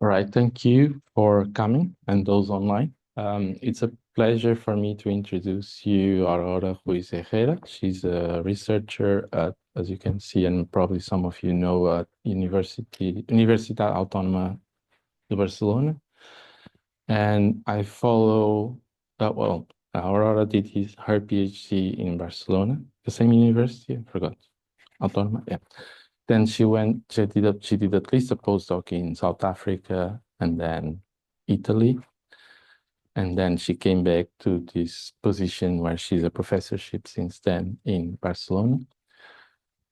All right, thank you for coming and those online. It's a pleasure for me to introduce you Aurora Ruiz-Herrera. She's a researcher at, as you can see, and probably some of you know, at Universitat Autònoma de Barcelona. And I follow, Aurora did her PhD in Barcelona, the same university, I forgot, Autònoma, yeah. Then she did at least a postdoc in South Africa and then Italy. And then she came back to this position where she's a professorship since then in Barcelona.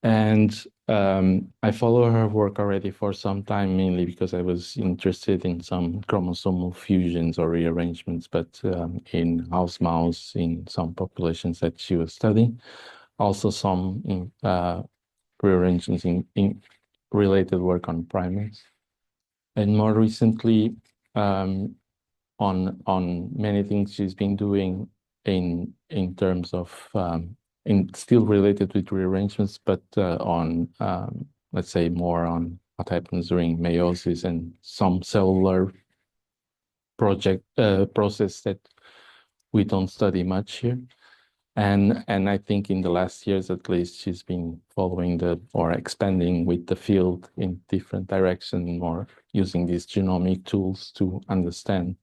And I follow her work already for some time, mainly because I was interested in some chromosomal fusions or rearrangements, but in house mouse, in some populations that she was studying. Also some in, rearrangements in related work on primates, and more recently on many things she's been doing in terms of still related with rearrangements, but on let's say more on what happens during meiosis and some cellular process that we don't study much here. And I think in the last years, at least, she's been following or expanding with the field in different directions, more using these genomic tools to understand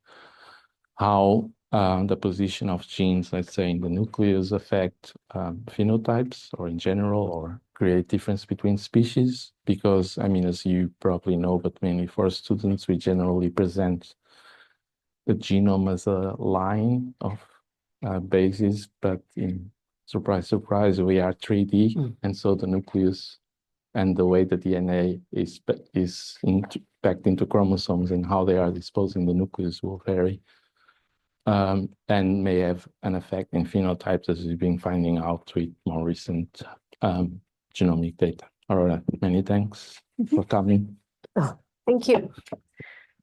how the position of genes, let's say, in the nucleus affect phenotypes or in general, or create difference between species. Because, I mean, as you probably know, but mainly for students, we generally present the genome as a line of basis, but in surprise, we are 3D, and so the nucleus and the way the DNA is packed into chromosomes and how they are disposed in the nucleus will vary, and may have an effect in phenotypes, as we've been finding out with more recent genomic data. Aurora, many thanks for coming. Oh, thank you.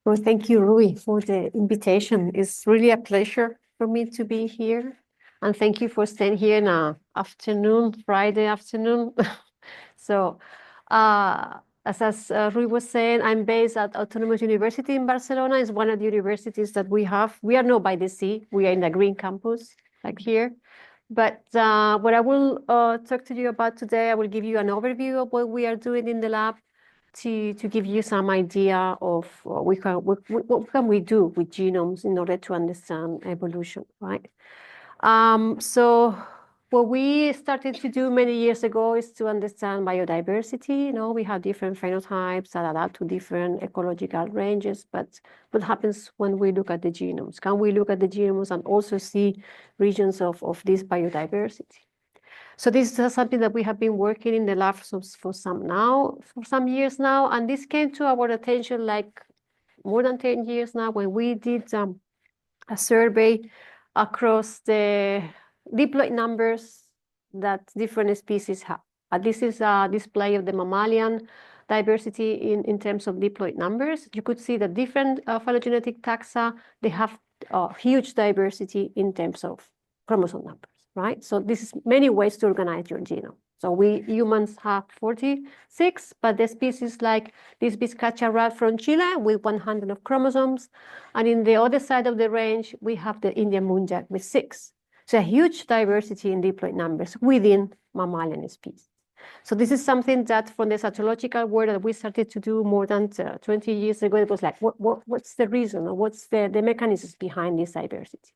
Well, thank you, Rui, for the invitation. It's really a pleasure for me to be here. And thank you for staying here in a Friday afternoon. So, as Rui was saying, I'm based at Autònoma University in Barcelona. It's one of the universities that we have. We are not by the sea. We are in the green campus, like here. But what I will talk to you about today, I will give you an overview of what we are doing in the lab, to give you some idea of what can we do with genomes in order to understand evolution, right? So what we started to do many years ago is to understand biodiversity. You know, we have different phenotypes that adapt to different ecological ranges, but what happens when we look at the genomes? Can we look at the genomes and also see regions of this biodiversity? So this is something that we have been working in the lab for some years now, and this came to our attention like more than 10 years now when we did a survey across the diploid numbers that different species have. This is a display of the mammalian diversity in terms of diploid numbers. You could see that different phylogenetic taxa, they have huge diversity in terms of chromosome numbers. Right? So this is many ways to organize your genome. So we humans have 46, but the species like this Vizcacha rat from Chile with 100 of chromosomes. And in the other side of the range, we have the Indian muntjac with 6. So a huge diversity in diploid numbers within mammalian species. So this is something that from the cytological work that we started to do more than 20 years ago, it was like, what's the reason or what's the mechanisms behind this diversity?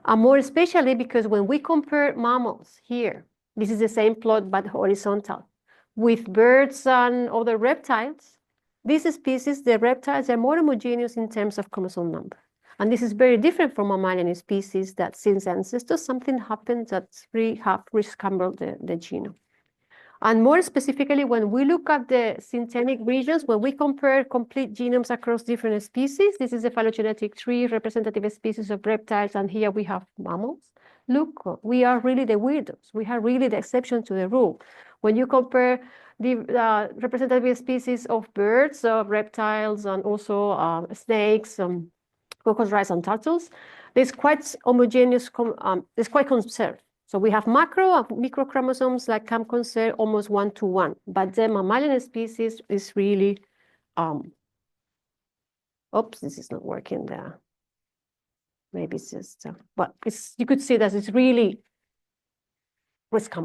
More especially because when we compare mammals here, this is the same plot but horizontal, with birds and other reptiles, these species, the reptiles, are more homogeneous in terms of chromosome number. And this is very different from mammalian species that since ancestors, something happened that really have rescrambled the genome. And more specifically, when we look at the synthetic regions, when we compare complete genomes across different species, this is a phylogenetic tree, representative species of reptiles, and here we have mammals. Look, we are really the weirdos. We are really the exception to the rule. When you compare the representative species of birds, of reptiles, and also snakes, crocodiles, and turtles, there's quite homogeneous, it's quite conserved. So we have macro and micro chromosomes that can conserve almost 1-to-1, but the mammalian species is really Oops, this is not working there. Maybe it's just, but you could see that it's really risky.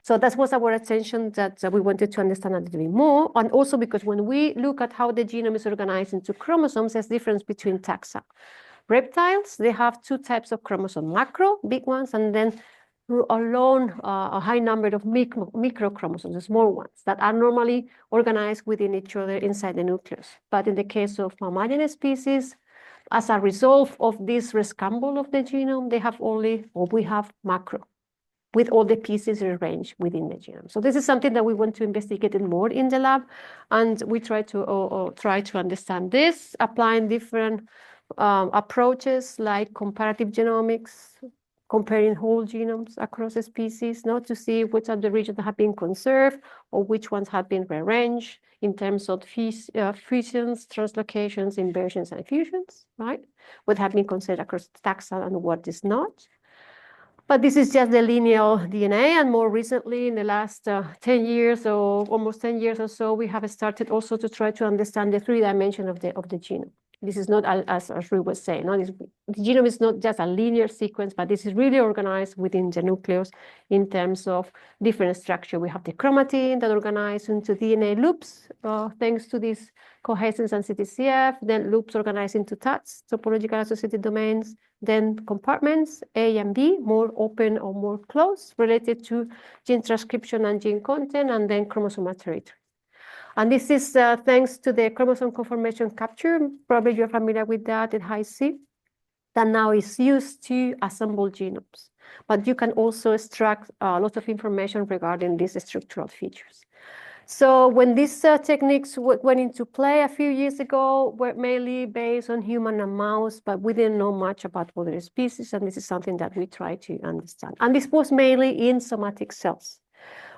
So that was our attention that we wanted to understand a little bit more. And also because when we look at how the genome is organized into chromosomes, there's difference between taxa. Reptiles, they have two types of chromosome, macro, big ones, and then a high number of micro chromosomes, the small ones, that are normally organized within each other inside the nucleus. But in the case of mammalian species, as a result of this rescamble of the genome, they have only, or we have macro, with all the pieces arranged within the genome. So this is something that we want to investigate more in the lab, and we try to understand this, applying different approaches like comparative genomics, comparing whole genomes across species, not to see which are the regions that have been conserved or which ones have been rearranged in terms of fusions, translocations, inversions, and fusions, right? What have been considered across taxa and what is not. But this is just the lineal DNA, and more recently, in the last 10 years or almost 10 years or so, we have started also to try to understand the 3 dimension of the genome. This is not, as Ruiz was saying, no, the genome is not just a linear sequence, but this is really organized within the nucleus in terms of different structure. We have the chromatin that organized into DNA loops, thanks to this cohescence and CTCF, then loops organized into TATs, topological associated domains, then compartments, A and B, more open or more closed, related to gene transcription and gene content, and then chromosomal territory. And this is thanks to the chromosome conformation capture. Probably you're familiar with that at high C, that now is used to assemble genomes. But you can also extract a lot of information regarding these structural features. So when these techniques went into play a few years ago, were mainly based on human and mouse, but we didn't know much about other species, and this is something that we try to understand. And this was mainly in somatic cells.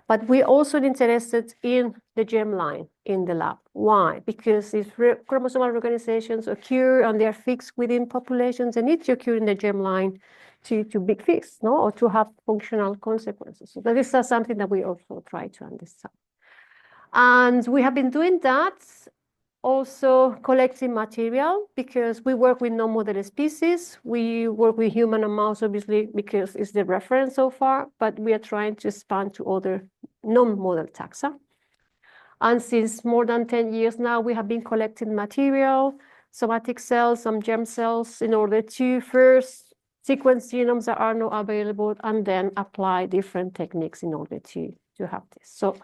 But we're also interested in the germline in the lab. Why? Because if chromosomal reorganizations occur and they are fixed within populations, they need to occur in the germline to be fixed, no? Or to have functional consequences. So that is something that we also try to understand. And we have been doing that, also collecting material, because we work with non-model species. We work with human and mouse, obviously, because it's the reference so far, but we are trying to expand to other non-model taxa. And since more than 10 years now, we have been collecting material, somatic cells, some germ cells, in order to first sequence genomes that are not available, and then apply different techniques in order to have this. So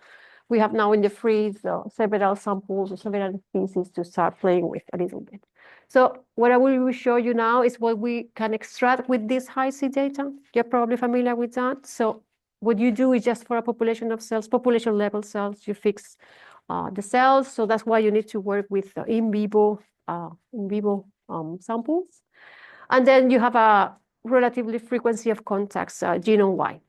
we have now in the freeze several samples or several species to start playing with a little bit. So what I will show you now is what we can extract with this high-C data. You're probably familiar with that. So what you do is just for a population of cells, population level cells, you fix the cells. So that's why you need to work with in vivo samples. And then you have a relatively frequency of contacts genome-wide.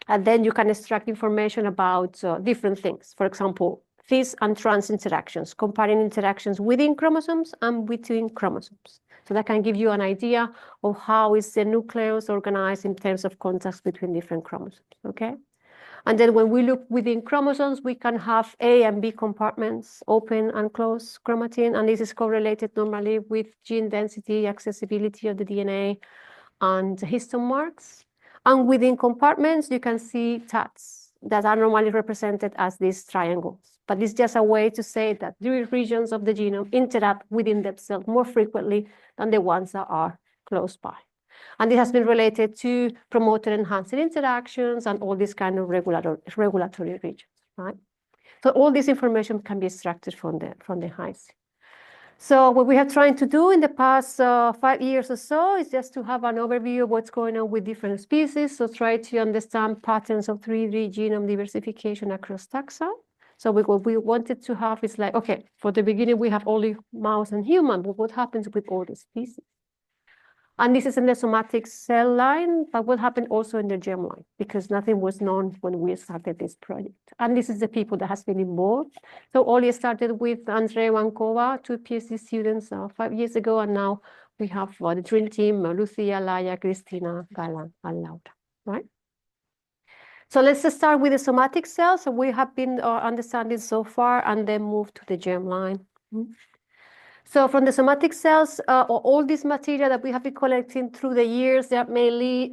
And then you can extract information about different things. For example, cis and trans interactions, comparing interactions within chromosomes and between chromosomes. So that can give you an idea of how is the nucleus organized in terms of contacts between different chromosomes, okay? And then when we look within chromosomes, we can have A and B compartments, open and closed chromatin, and this is correlated normally with gene density, accessibility of the DNA, and histone marks. And within compartments, you can see TATs that are normally represented as these triangles. But it's just a way to say that the regions of the genome interact within themselves more frequently than the ones that are close by. And it has been related to promoter enhancing interactions and all these kind of regulatory regions, right? So all this information can be extracted from the high-C. So what we have tried to do in the past 5 years or so is just to have an overview of what's going on with different species. So try to understand patterns of 3D genome diversification across taxa. So what we wanted to have is like, okay, for the beginning, we have only mouse and human, but what happens with all the species? And this is in the somatic cell line, but what happened also in the germ line, because nothing was known when we started this project. And this is the people that has been involved. So Oli started with Andre Wankova, 2 PhD students 5 years ago, and now we have the dream team, Lucia, Laia, Cristina, Gala, and Laura, right? So let's just start with the somatic cells. So we have been understanding so far, and then move to the germ line. So from the somatic cells, all this material that we have been collecting through the years, they are mainly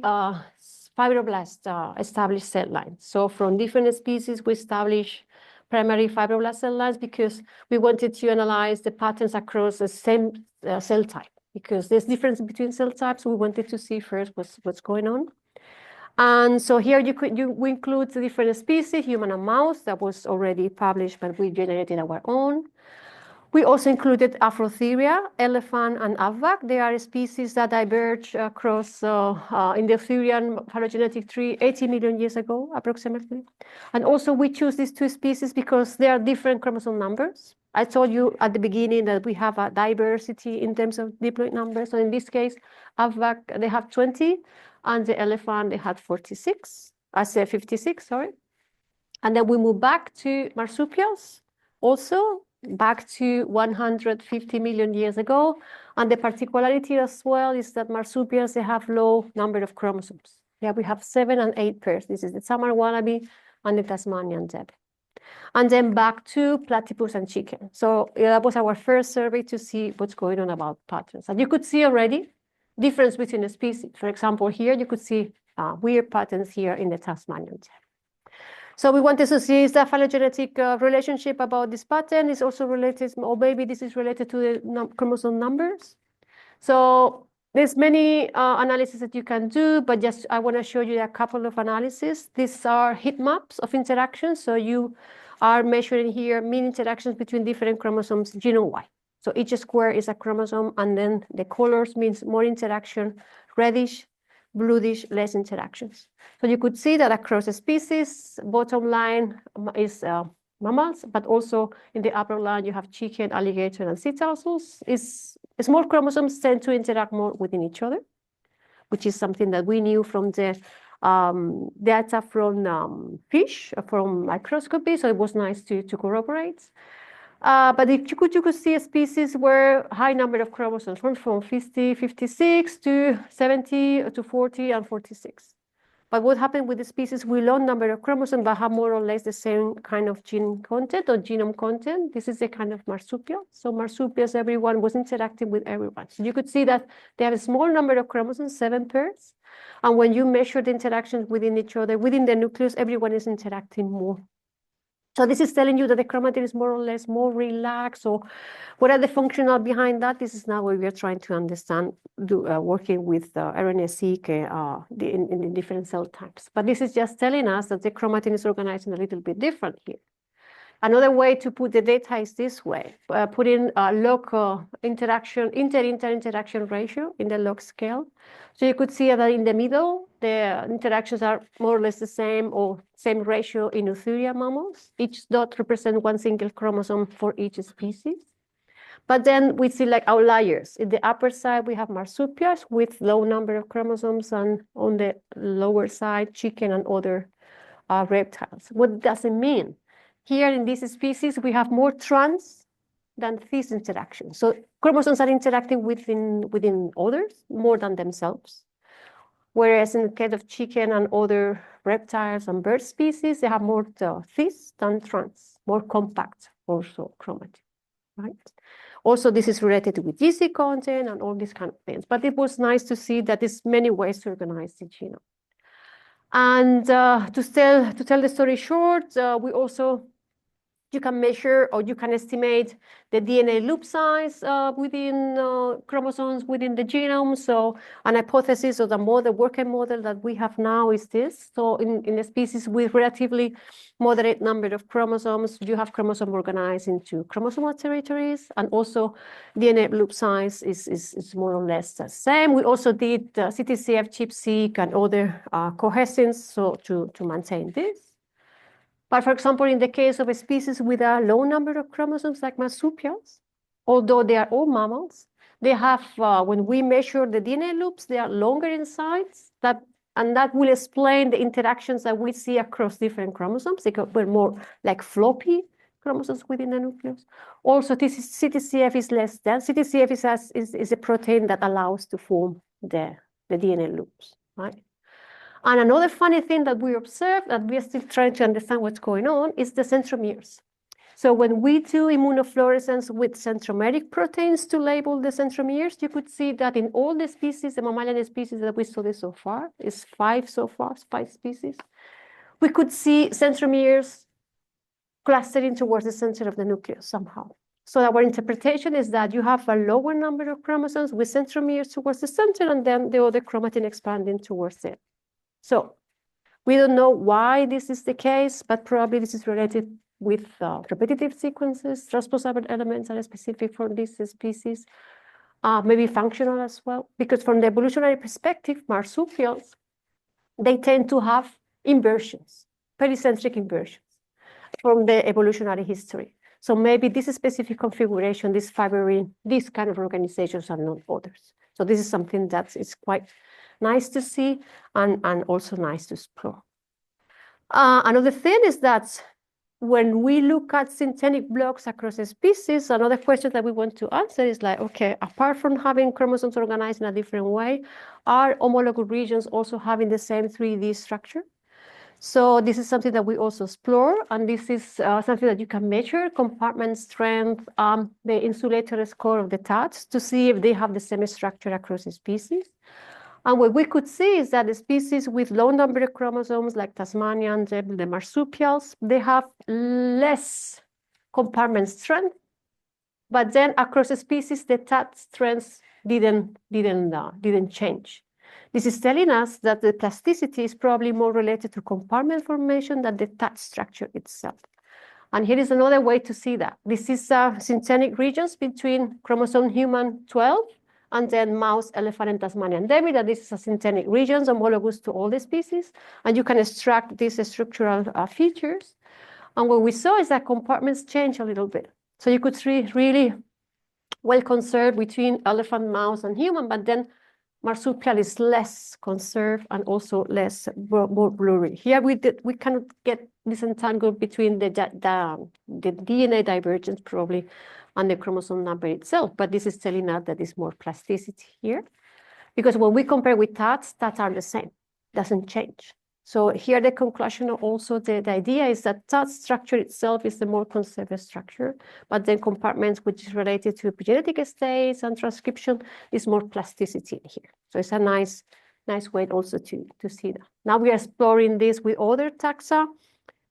fibroblast established cell lines. So from different species, we establish primary fibroblast cell lines because we wanted to analyze the patterns across the same cell type. Because there's difference between cell types, we wanted to see first what's going on. And so here we include the different species, human and mouse, that was already published, but we generated our own. We also included Afrotheria, elephant, and Avvac. They are species that diverged across in the Arthurian phylogenetic tree 80 million years ago, approximately. And also we choose these two species because they are different chromosome numbers. I told you at the beginning that we have a diversity in terms of diploid numbers. So in this case, Avvac, they have 20, and the elephant, they had 46. I said 56, sorry. And then we move back to marsupials, also back to 150 million years ago. And the particularity as well is that marsupials, they have low number of chromosomes. Yeah, we have 7 and 8 pairs. This is the Samar wallaby and the Tasmanian deb. And then back to platypus and chicken. So that was our first survey to see what's going on about patterns. And you could see already difference between the species. For example, here you could see weird patterns here in the Tasmanian deb. So we wanted to see is the phylogenetic relationship about this pattern is also related, or maybe this is related to the chromosome numbers. So there's many analyses that you can do, but just I want to show you a couple of analyses. These are heat maps of interactions. So you are measuring here mean interactions between different chromosomes genome-wide. So each square is a chromosome, and then the colors means more interaction, reddish, bluish, less interactions. So you could see that across the species, bottom line is mammals, but also in the upper line, you have chicken, alligator, and sea turtles. Small chromosomes tend to interact more within each other, which is something that we knew from the data from fish, from microscopy, so it was nice to corroborate. But if you could see a species where high number of chromosomes from 50, 56 to 70 to 40 and 46. But what happened with the species with low number of chromosomes but have more or less the same kind of gene content or genome content? This is a kind of marsupial. So marsupials, everyone was interacting with everyone. So you could see that they have a small number of chromosomes, 7 pairs. And when you measure the interactions within each other, within the nucleus, everyone is interacting more. So this is telling you that the chromatin is more or less more relaxed. So what are the functional behind that? This is now what we are trying to understand, working with RNA-seq in the different cell types. But this is just telling us that the chromatin is organizing a little bit different here. Another way to put the data is this way, put in a log interaction, inter-interaction ratio in the log scale. So you could see that in the middle, the interactions are more or less the same or same ratio in Eutheria mammals. Each dot represents one single chromosome for each species. But then we see like outliers. In the upper side, we have marsupials with low number of chromosomes, and on the lower side, chicken and other reptiles. What does it mean? Here in this species, we have more trans than cis interactions. So chromosomes are interacting within others more than themselves. Whereas in the case of chicken and other reptiles and bird species, they have more cis than trans, more compact also chromatin, right? Also, this is related with GC content and all these kind of things. But it was nice to see that there's many ways to organize the genome. And to tell the story short, we also, you can measure or you can estimate the DNA loop size within chromosomes within the genome. So an hypothesis or the model, working model that we have now is this. So in a species with relatively moderate number of chromosomes, you have chromosome organized into chromosomal territories, and also DNA loop size is more or less the same. We also did CTCF, ChIP-seq, and other cohesins so to maintain this. But for example, in the case of a species with a low number of chromosomes like marsupials, although they are all mammals, they have, when we measure the DNA loops, they are longer in size, and that will explain the interactions that we see across different chromosomes. They were more like floppy chromosomes within the nucleus. Also, CTCF is less dense. CTCF is a protein that allows to form the DNA loops, right? And another funny thing that we observed, that we are still trying to understand what's going on, is the centromeres. So when we do immunofluorescence with centromeric proteins to label the centromeres, you could see that in all the species, the mammalian species that we studied so far, is 5 so far, 5 species, we could see centromeres clustering towards the center of the nucleus somehow. So our interpretation is that you have a lower number of chromosomes with centromeres towards the center, and then the other chromatin expanding towards it. So we don't know why this is the case, but probably this is related with repetitive sequences. Transposable elements are specific for this species, maybe functional as well, because from the evolutionary perspective, marsupials, they tend to have inversions, pericentric inversions from the evolutionary history. So maybe this specific configuration, this fibrine, these kind of organizations are not others. So this is something that is quite nice to see and also nice to explore. Another thing is that when we look at synthetic blocks across a species, another question that we want to answer is like, okay, apart from having chromosomes organized in a different way, are homologous regions also having the same 3D structure? So this is something that we also explore, and this is something that you can measure, compartment strength, the insulator score of the TATs to see if they have the same structure across the species. And what we could see is that the species with low number of chromosomes, like Tasmanian, the marsupials, they have less compartment strength, but then across the species, the TAT strengths didn't change. This is telling us that the plasticity is probably more related to compartment formation than the TAT structure itself. And here is another way to see that. This is synthetic regions between chromosome human 12 and then mouse, elephant, and Tasmanian devil. That this is a synthetic regions homologous to all the species. And you can extract these structural features. And what we saw is that compartments change a little bit. So you could see really well conserved between elephant, mouse, and human, but then marsupial is less conserved and also less more blurry. Here we cannot get disentangled between the DNA divergence probably and the chromosome number itself, but this is telling us that there's more plasticity here. Because when we compare with TATs are the same, doesn't change. So here the conclusion also, the idea is that TAT structure itself is the more conserved structure, but then compartments which is related to epigenetic states and transcription is more plasticity here. So it's a nice way also to see that. Now we are exploring this with other taxa,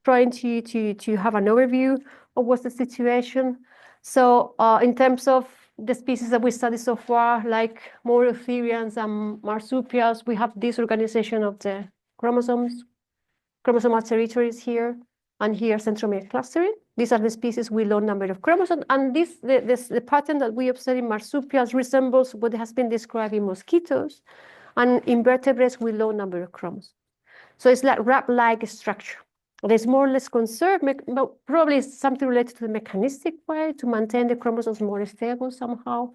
trying to have an overview of what's the situation. So in terms of the species that we studied so far, like Monotherians and marsupials, we have this organization of the chromosomes, chromosomal territories here, and here centromere clustering. These are the species with low number of chromosomes, and the pattern that we observe in marsupials resembles what has been described in mosquitoes and invertebrates with low number of chromosomes. So it's like wrap-like structure. There's more or less conserved, but probably something related to the mechanistic way to maintain the chromosomes more stable somehow.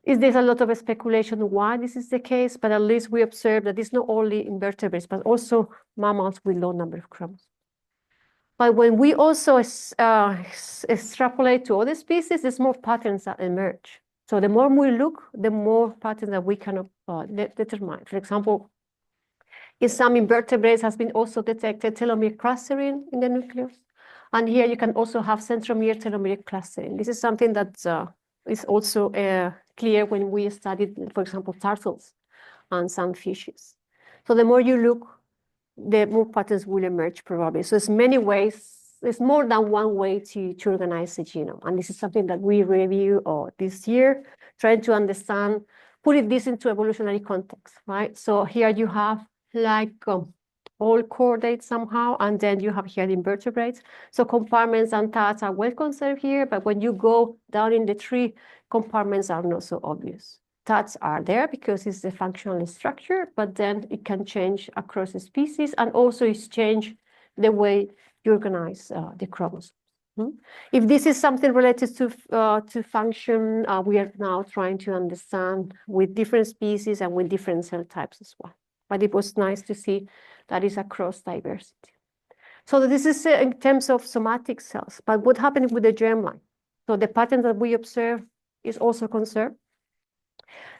There's a lot of speculation why this is the case, but at least we observe that it's not only invertebrates, but also mammals with low number of chromosomes. But when we also extrapolate to other species, there's more patterns that emerge. So the more we look, the more patterns that we can determine. For example, in some invertebrates has been also detected telomere clustering in the nucleus. And here you can also have centromere telomere clustering. This is something that is also clear when we studied, for example, turtles and some fishes. So the more you look, the more patterns will emerge probably. So it's many ways, there's more than one way to organize the genome. And this is something that we review this year, trying to understand, putting this into evolutionary context, right? So here you have like all chordates somehow, and then you have here the invertebrates. So compartments and TATs are well conserved here, but when you go down in the tree, compartments are not so obvious. TATs are there because it's the functional structure, but then it can change across the species, and also it's change the way you organize the chromosomes. If this is something related to function, we are now trying to understand with different species and with different cell types as well. But it was nice to see that is across diversity. So this is in terms of somatic cells, but what happened with the germline? So the pattern that we observe is also conserved.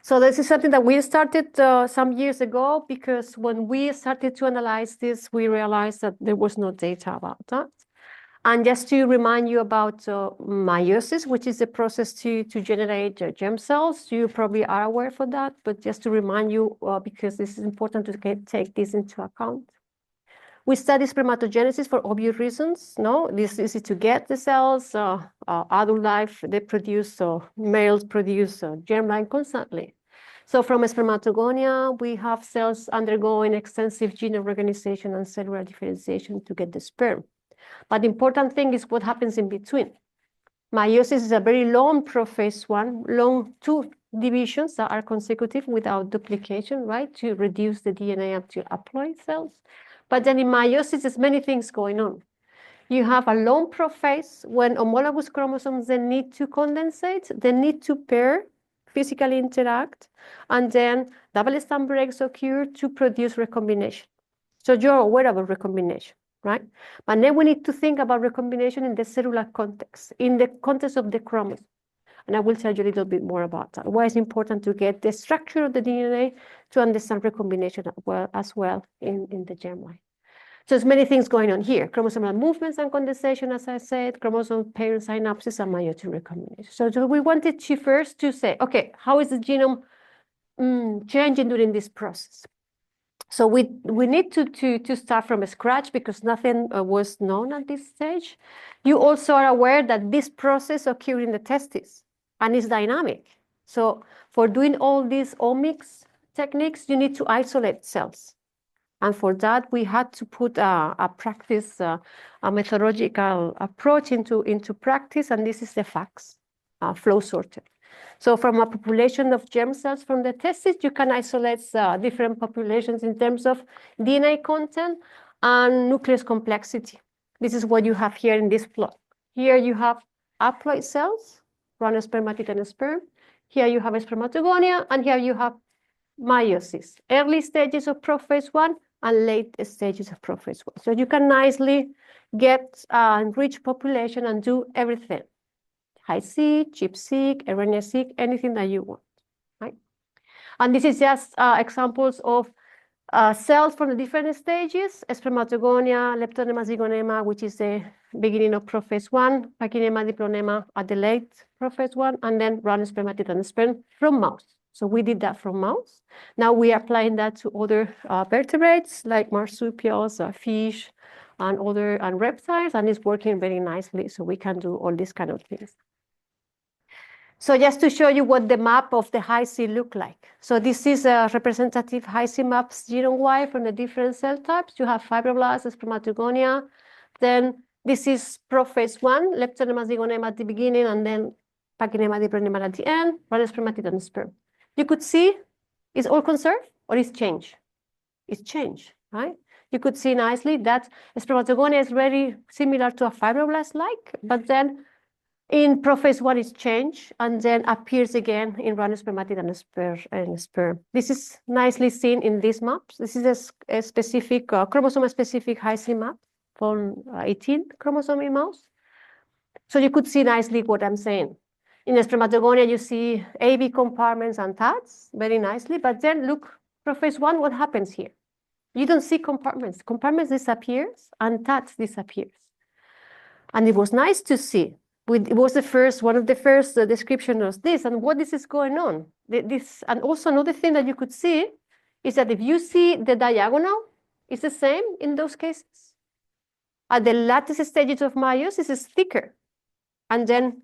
So this is something that we started some years ago, because when we started to analyze this, we realized that there was no data about that. And just to remind you about meiosis, which is the process to generate germ cells, you probably are aware for that, but just to remind you, because this is important to take this into account. We study spermatogenesis for obvious reasons. No, this is easy to get the cells. Adult life, they produce, males produce germline constantly. So from a spermatogonia, we have cells undergoing extensive gene reorganization and cellular differentiation to get the sperm. But the important thing is what happens in between. Meiosis is a very long prophase one, long 2 divisions that are consecutive without duplication, right, to reduce the DNA up to haploid cells. But then in meiosis, there's many things going on. You have a long prophase when homologous chromosomes, they need to condensate, they need to pair, physically interact, and then double-strand breaks occur to produce recombination. So you're aware of recombination, right? But then we need to think about recombination in the cellular context, in the context of the chromosome. And I will tell you a little bit more about that. Why it's important to get the structure of the DNA to understand recombination as well in the germline. So there's many things going on here. Chromosomal movements and condensation, as I said, chromosome pair synapses and meiotic recombination. So we wanted to first to say, okay, how is the genome changing during this process? So we need to start from scratch because nothing was known at this stage. You also are aware that this process occurs in the testes and is dynamic. So for doing all these omics techniques, you need to isolate cells. And for that, we had to put a practice, a methodological approach into practice, and this is the FACS, flow sorter. So from a population of germ cells from the testes, you can isolate different populations in terms of DNA content and nucleus complexity. This is what you have here in this plot. Here you have haploid cells, run a spermatid and a sperm. Here you have a spermatogonia, and here you have meiosis, early stages of prophase 1 and late stages of prophase 1. So you can nicely get enriched population and do everything. High-seq, ChIP-seq, RNA-seq, anything that you want, right? And this is just examples of cells from the different stages: spermatogonia, leptonema, zygonema, which is the beginning of prophase 1, pachinema, diplonema at the late prophase 1, and then run spermatid and sperm from mouse. So we did that from mouse. Now we are applying that to other vertebrates like marsupials, fish, and reptiles, and it's working very nicely. So we can do all these kind of things. So just to show you what the map of the Hi-C look like. So this is a representative Hi-C maps genome-wide from the different cell types. You have fibroblasts, spermatogonia. Then this is prophase 1, leptonema, zygonema at the beginning, and then pachinema, diplonema at the end, run spermatid and sperm. You could see it's all conserved or it's changed. It's changed, right? You could see nicely that spermatogonia is very similar to a fibroblast-like, but then in prophase 1 it's changed and then appears again in run spermatid and sperm. This is nicely seen in these maps. This is a specific chromosome-specific Hi-C map from 18 chromosome in mouse. So you could see nicely what I'm saying. In the spermatogonia, you see AB compartments and TADs very nicely, but then look, prophase 1, what happens here? You don't see compartments. Compartments disappears and TADs disappears. And it was nice to see. It was one of the first description of this and what this is going on. And also another thing that you could see is that if you see the diagonal, it's the same in those cases. At the latest stages of meiosis, it's thicker. And then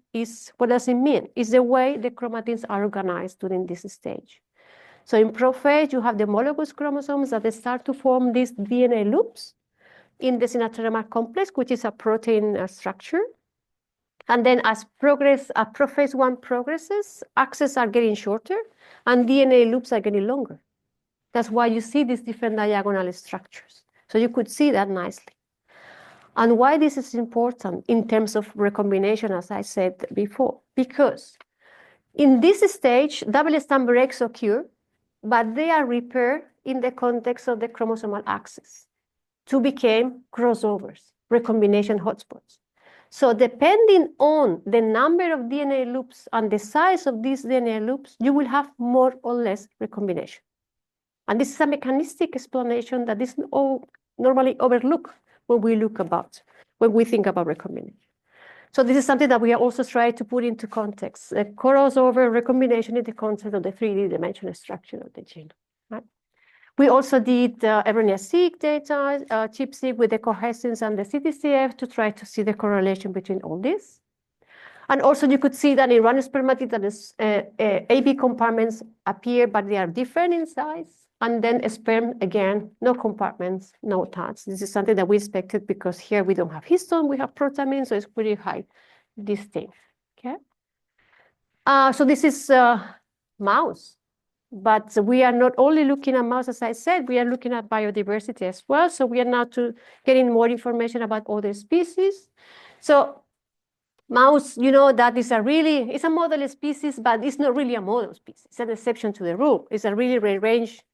what does it mean? It's the way the chromatins are organized during this stage. So in prophase, you have the homologous chromosomes that they start to form these DNA loops in the synaptodermal complex, which is a protein structure. And then as prophase 1 progresses, axes are getting shorter and DNA loops are getting longer. That's why you see these different diagonal structures. So you could see that nicely. And why this is important in terms of recombination, as I said before, because in this stage, double-strand breaks occur, but they are repaired in the context of the chromosomal axis to become crossovers, recombination hotspots. So depending on the number of DNA loops and the size of these DNA loops, you will have more or less recombination. And this is a mechanistic explanation that is normally overlooked when we look about when we think about recombination. So this is something that we are also trying to put into context, a crossover recombination in the context of the 3D dimensional structure of the genome. Right? We also did RNA-seq data, ChIP-seq with the cohesins and the CTCF to try to see the correlation between all this. And also you could see that in random spermatids, AB compartments appear, but they are different in size. And then sperm, again, no compartments, no tags. This is something that we expected because here we don't have histone, we have protamine, so it's pretty high, this thing, okay? So this is mouse, but we are not only looking at mouse, as I said, we are looking at biodiversity as well. So we are now getting more information about other species. So mouse, you know, that is it's a model species, but it's not really a model species. It's an exception to the rule. It's a really rearranged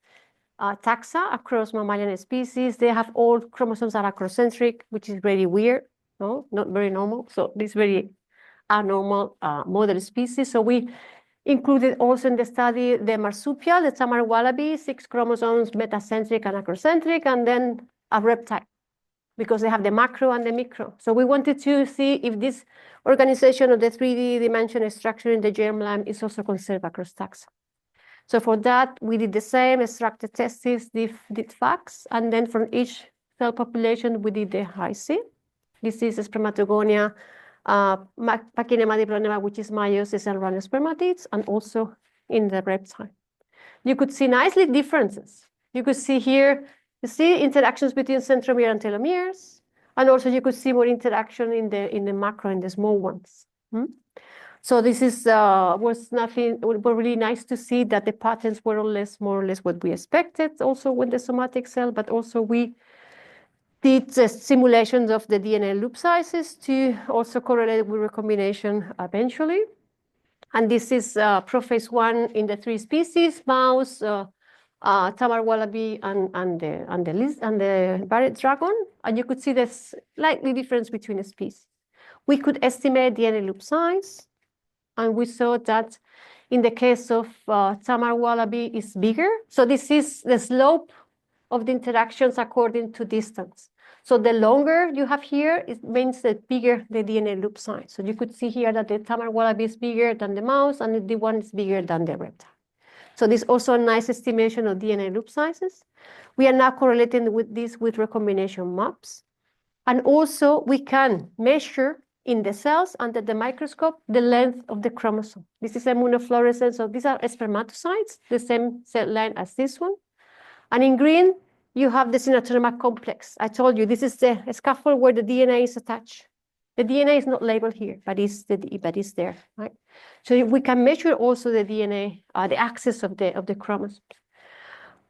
taxa across mammalian species. They have all chromosomes that are cross-centric, which is very weird, no, not very normal. So this very abnormal model species. So we included also in the study the marsupial, the tamar wallaby, 6 chromosomes, metacentric and acrocentric, and then a reptile, because they have the macro and the micro. So we wanted to see if this organization of the 3D dimensional structure in the germline is also conserved across taxa. So for that, we did the same, extracted testes, did FACS, and then from each cell population, we did the HI-C. This is spermatogonia, Pachynemma diplonema, which is meiosis and random spermatids, and also in the reptile. You could see nicely differences. You could see here, you see interactions between centromere and telomeres, and also you could see more interaction in the macro, in the small ones. So this is was really nice to see that the patterns were more or less what we expected, also with the somatic cell, but also we did simulations of the DNA loop sizes to also correlate with recombination eventually. And this is prophase 1 in the 3 species, mouse, tamar wallaby, and the barred dragon. And you could see the slightly difference between the species. We could estimate DNA loop size. And we saw that in the case of tamar wallaby is bigger. So this is the slope of the interactions according to distance. So the longer you have here, it means the bigger the DNA loop size. So you could see here that the tamar wallaby is bigger than the mouse, and the one is bigger than the reptile. So this is also a nice estimation of DNA loop sizes. We are now correlating with this with recombination maps. And also we can measure in the cells under the microscope the length of the chromosome. This is immunofluorescence. So these are spermatocytes, the same cell line as this one. And in green, you have the synaptoma complex. I told you this is the scaffold where the DNA is attached. The DNA is not labeled here, but it's there, right? So we can measure also the DNA, the axis of the chromosomes.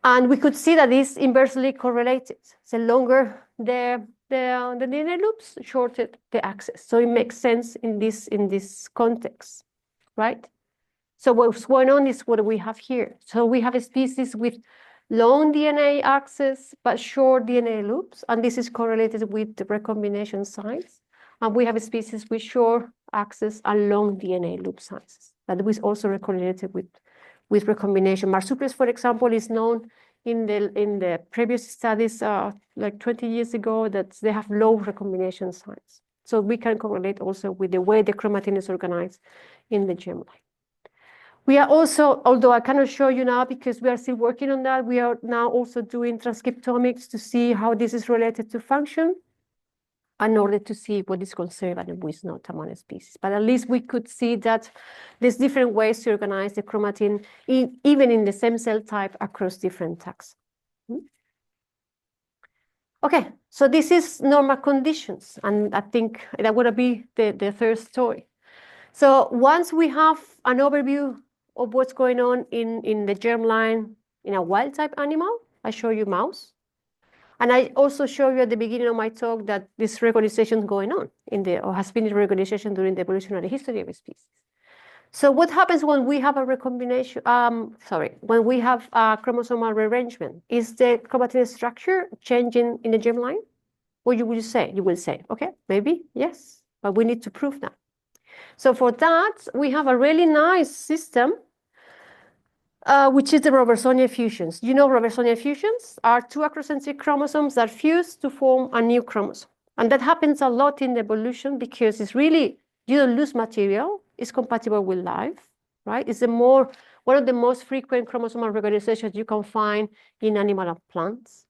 And we could see that it's inversely correlated. The longer the DNA loops, shorter the axis. So it makes sense in this context, right? So what's going on is what we have here. So we have a species with long DNA axis, but short DNA loops, and this is correlated with the recombination size. And we have a species with short axis and long DNA loop sizes. That was also correlated with recombination. Marsupials, for example, is known in the previous studies like 20 years ago that they have low recombination size. So we can correlate also with the way the chromatin is organized in the germline. We are also, although I cannot show you now because we are still working on that, we are now also doing transcriptomics to see how this is related to function in order to see what is conserved and what is not among species. But at least we could see that there's different ways to organize the chromatin, even in the same cell type across different taxa. Okay, so this is normal conditions, and I think that would be the third story. So once we have an overview of what's going on in the germline in a wild type animal, I show you mouse. And I also show you at the beginning of my talk that this reorganization is going on or has been a reorganization during the evolutionary history of a species. So what happens when we have a recombination, when we have a chromosomal rearrangement? Is the chromatin structure changing in the germline? What you will say? You will say, okay, maybe, yes, but we need to prove that. So for that, we have a really nice system, which is the Robertsonian fusions. You know Robertsonian fusions are 2 acrocentric chromosomes that fuse to form a new chromosome. And that happens a lot in evolution because it's really, you don't lose material, it's compatible with life, right? It's one of the most frequent chromosomal reorganizations you can find in animal and plants.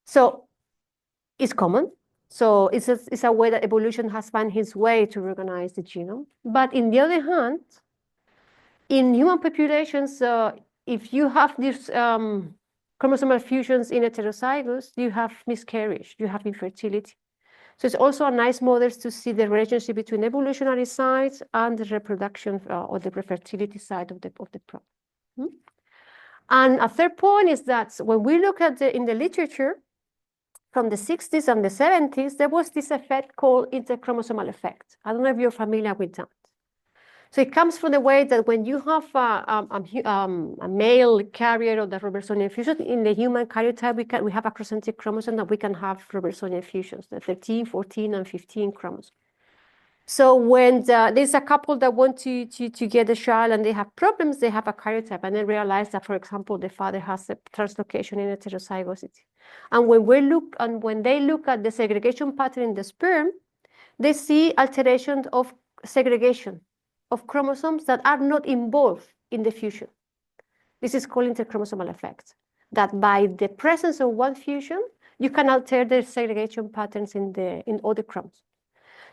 So it's common. So it's a way that evolution has found its way to reorganize the genome. But in the other hand, in human populations, if you have these chromosomal fusions in heterozygous, you have miscarriage, you have infertility. So it's also a nice model to see the relationship between evolutionary sides and the reproduction or the fertility side of the problem. And a third point is that when we look at in the literature, from the 60s and the 70s, there was this effect called interchromosomal effect. I don't know if you're familiar with that. So it comes from the way that when you have a male carrier of the Robertsonian fusion, in the human karyotype, we have a cross-centric chromosome that we can have Robertsonian fusions, the 13, 14, and 15 chromosomes. So when there's a couple that want to get a child and they have problems, they have a karyotype and they realize that, for example, the father has a translocation in heterozygosity. And when they look at the segregation pattern in the sperm, they see alteration of segregation of chromosomes that are not involved in the fusion. This is called interchromosomal effect, that by the presence of one fusion, you can alter the segregation patterns in all the chromosomes.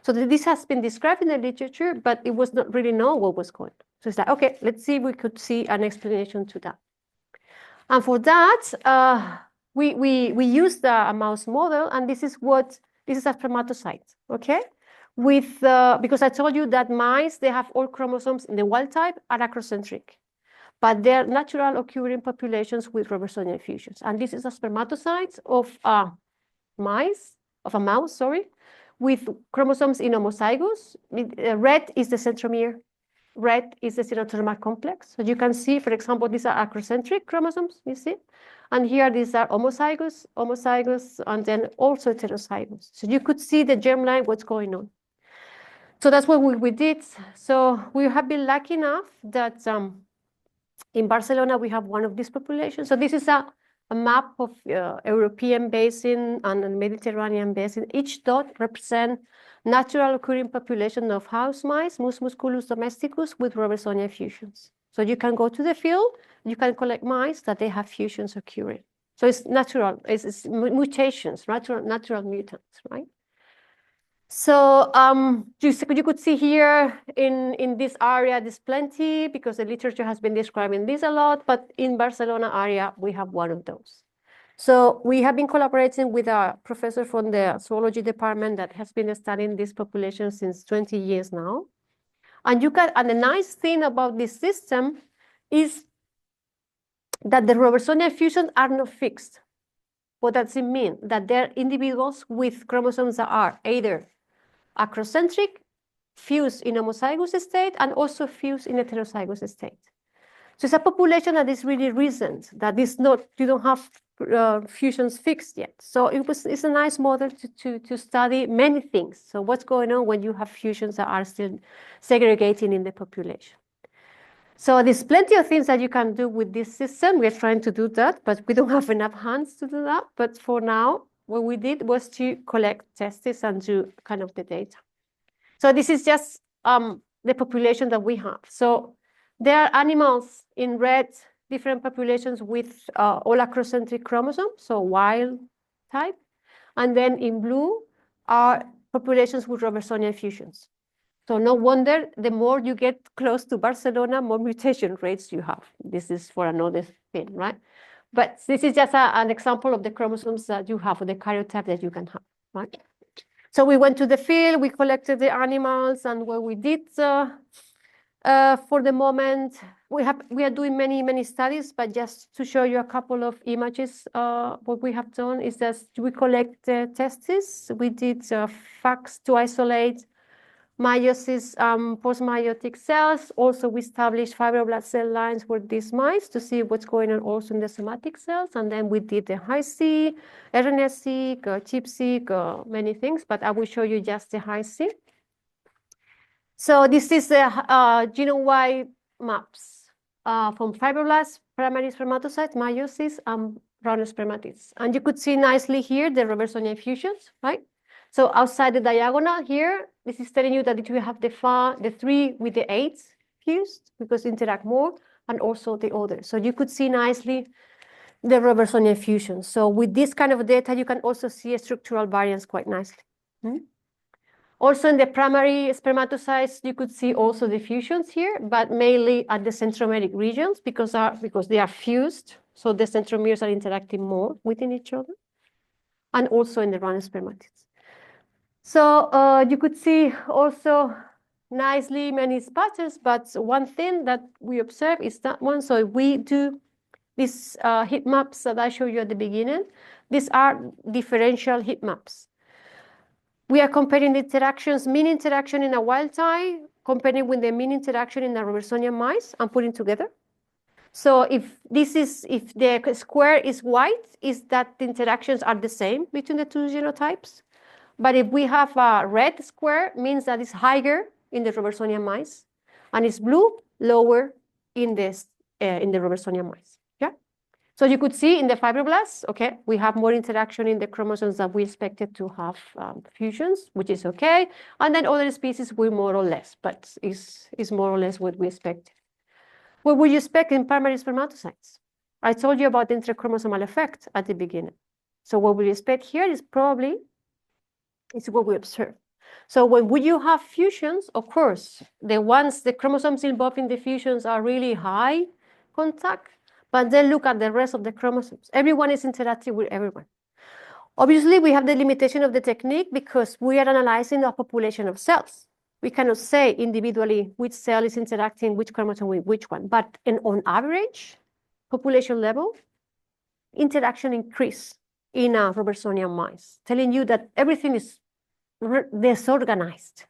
So this has been described in the literature, but it was not really known what was going on. So it's like, okay, let's see if we could see an explanation to that. And for that, we used a mouse model, and this is a spermatocyte, okay? Because I told you that mice, they have all chromosomes in the wild type are acrocentric, but they're natural occurring populations with Robertsonian fusions. And this is a spermatocyte of a mouse, with chromosomes in homozygous. Red is the centromere. Red is the serotosomal complex. So you can see, for example, these are acrocentric chromosomes, you see? And here these are homozygous, and then also heterozygous. So you could see the germline, what's going on. So that's what we did. So we have been lucky enough that in Barcelona, we have one of these populations. So this is a map of European basin and Mediterranean basin. Each dot represents natural occurring population of house mice, Mus musculus domesticus, with Robertsonian fusions. So you can go to the field, you can collect mice that they have fusions occurring. So it's natural, it's mutations, natural mutants, right? So you could see here in this area, there's plenty because the literature has been describing this a lot, but in Barcelona area, we have one of those. So we have been collaborating with a professor from the zoology department that has been studying this population since 20 years now. And the nice thing about this system is that the Robertsonian fusions are not fixed. What does it mean? That they're individuals with chromosomes that are either acrocentric, fused in homozygous state, and also fused in heterozygous state. So it's a population that is really recent, that is not, you don't have fusions fixed yet. So it's a nice model to study many things. So what's going on when you have fusions that are still segregating in the population? So there's plenty of things that you can do with this system. We're trying to do that, but we don't have enough hands to do that. But for now, what we did was to collect testes and do kind of the data. So this is just the population that we have. So there are animals in red, different populations with all acrocentric chromosomes, so wild type. And then in blue are populations with Robertsonian fusions. So no wonder, the more you get close to Barcelona, more mutation rates you have. This is for another thing, right? But this is just an example of the chromosomes that you have, or the karyotype that you can have, right? So we went to the field, we collected the animals, and what we did for the moment, we are doing many studies, but just to show you a couple of images, what we have done is that we collect testes. We did FACS to isolate meiosis, post-meiotic cells. Also, we established fibroblast cell lines for these mice to see what's going on also in the somatic cells. And then we did the high-seq, RNA-seq, ChIP-seq, many things, but I will show you just the high-seq. So this is the genome-wide maps from fibroblasts, primary spermatocytes, meiosis, and round spermatids. And you could see nicely here the Robertsonian fusions, right? So outside the diagonal here, this is telling you that you have the 3 with the 8 fused because they interact more, and also the other. So you could see nicely the Robertsonian fusions. So with this kind of data, you can also see a structural variance quite nicely. Also in the primary spermatocytes, you could see also the fusions here, but mainly at the centromeric regions because they are fused. So the centromeres are interacting more within each other, and also in the round spermatids. So you could see also nicely many patterns, but one thing that we observe is that one. So if we do these heat maps that I showed you at the beginning, these are differential heat maps. We are comparing the interactions, mean interaction in a wild type, comparing with the mean interaction in the Robertsonian mice, and putting together. So if the square is white, is that the interactions are the same between the two genotypes. But if we have a red square, means that it's higher in the Robertsonian mice, and it's blue, lower in the Robertsonian mice. Yeah. So you could see in the fibroblasts, okay, we have more interaction in the chromosomes that we expected to have fusions, which is okay. And then other species we more or less, but is more or less what we expected. What would you expect in primary spermatocytes? I told you about the intrachromosomal effect at the beginning. So what we expect here is probably what we observe. So when would you have fusions? Of course, the chromosomes involved in the fusions are really high contact, but then look at the rest of the chromosomes. Everyone is interacting with everyone. Obviously, we have the limitation of the technique because we are analyzing a population of cells. We cannot say individually which cell is interacting, which chromosome with which one. But on average, population level, interaction increase in Robertsonian mice, telling you that everything is disorganized.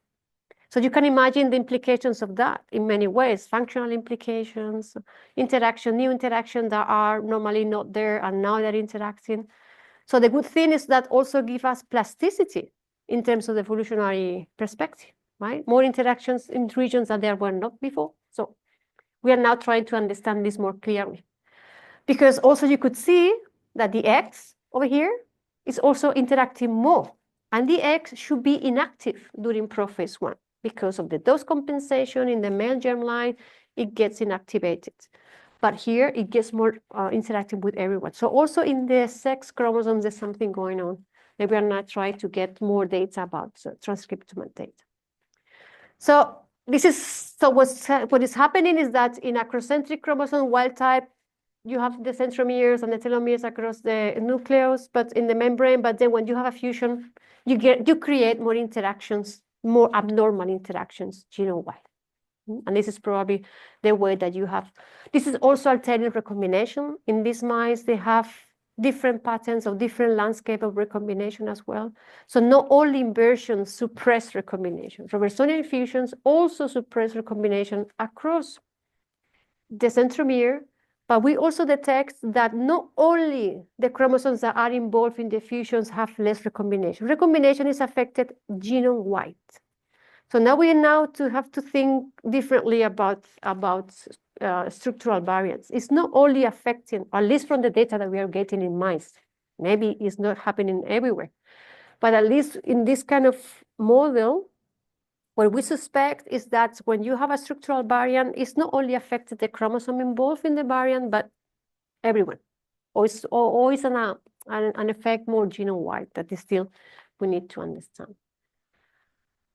So you can imagine the implications of that in many ways, functional implications, new interaction that are normally not there and now they're interacting. So the good thing is that also give us plasticity in terms of the evolutionary perspective, right? More interactions in regions that there were not before. So we are now trying to understand this more clearly. Because also you could see that the X over here is also interacting more. And the X should be inactive during prophase 1 because of the dose compensation in the male germline, it gets inactivated. But here it gets more interacting with everyone. So also in the sex chromosomes, there's something going on. Maybe I'm not trying to get more data about transcriptome data. So what is happening is that in a cross-centric chromosome wild type, you have the centromeres and the telomeres across the nucleus, but in the membrane. But then when you have a fusion, you create more interactions, more abnormal interactions genome-wide. And this is probably the way that you have. This is also alternate recombination. In these mice, they have different patterns of different landscape of recombination as well. So not only inversions suppress recombination. Robertsonian fusions also suppress recombination across the centromere, but we also detect that not only the chromosomes that are involved in the fusions have less recombination. Recombination is affected genome-wide. So now we have to think differently about structural variants. It's not only affecting, at least from the data that we are getting in mice, maybe it's not happening everywhere, but at least in this kind of model, what we suspect is that when you have a structural variant, it's not only affected the chromosome involved in the variant, but everyone. Or it's always an effect more genome-wide that is still we need to understand.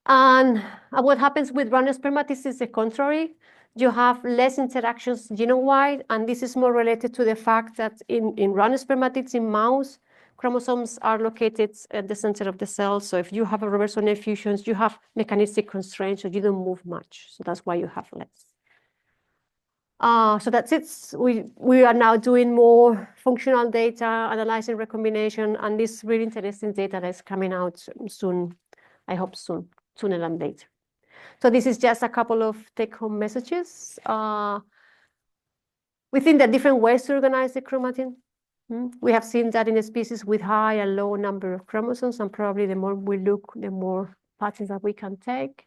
And what happens with round spermatids is the contrary. You have less interactions genome-wide, and this is more related to the fact that in round spermatids in mouse, chromosomes are located at the center of the cell. So if you have a Robertsonian fusions, you have mechanistic constraints, so you don't move much. So that's why you have less. So that's it. We are now doing more functional data, analyzing recombination, and this really interesting data that is coming out soon. I hope soon. Sooner than later. So this is just a couple of take-home messages. We think that different ways to organize the chromatin. We have seen that in a species with high and low number of chromosomes, and probably the more we look, the more patterns that we can take.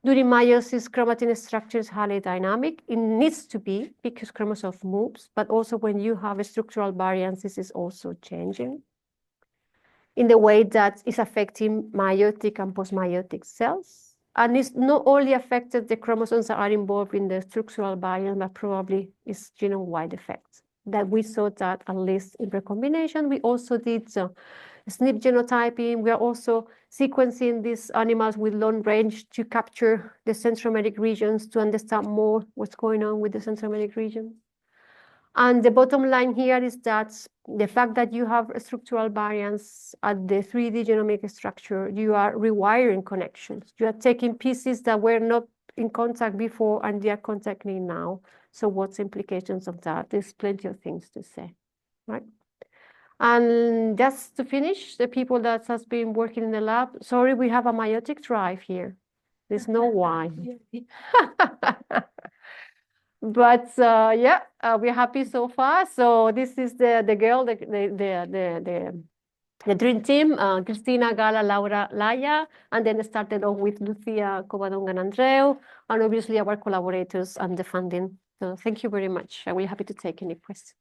During meiosis, chromatin structure is highly dynamic. It needs to be because chromosome moves, but also when you have a structural variance, this is also changing in the way that is affecting meiotic and post-meiotic cells. And it's not only affected the chromosomes that are involved in the structural variance, but probably is genome-wide effects that we saw that at least in recombination. We also did SNP genotyping. We are also sequencing these animals with long range to capture the centromeric regions to understand more what's going on with the centromeric region. And the bottom line here is that the fact that you have a structural variance at the 3D genomic structure, you are rewiring connections. You are taking pieces that were not in contact before and they are contacting now. So what's implications of that? There's plenty of things to say, right? And just to finish, the people that has been working in the lab, sorry, we have a meiotic drive here. There's no wine. But yeah, we're happy so far. So this is the girl, the dream team, Cristina, Gala, Laura, Laia, and then started off with Lucia, Covadonga, and Andreu, and obviously our collaborators and the funding. So thank you very much. We're happy to take any questions.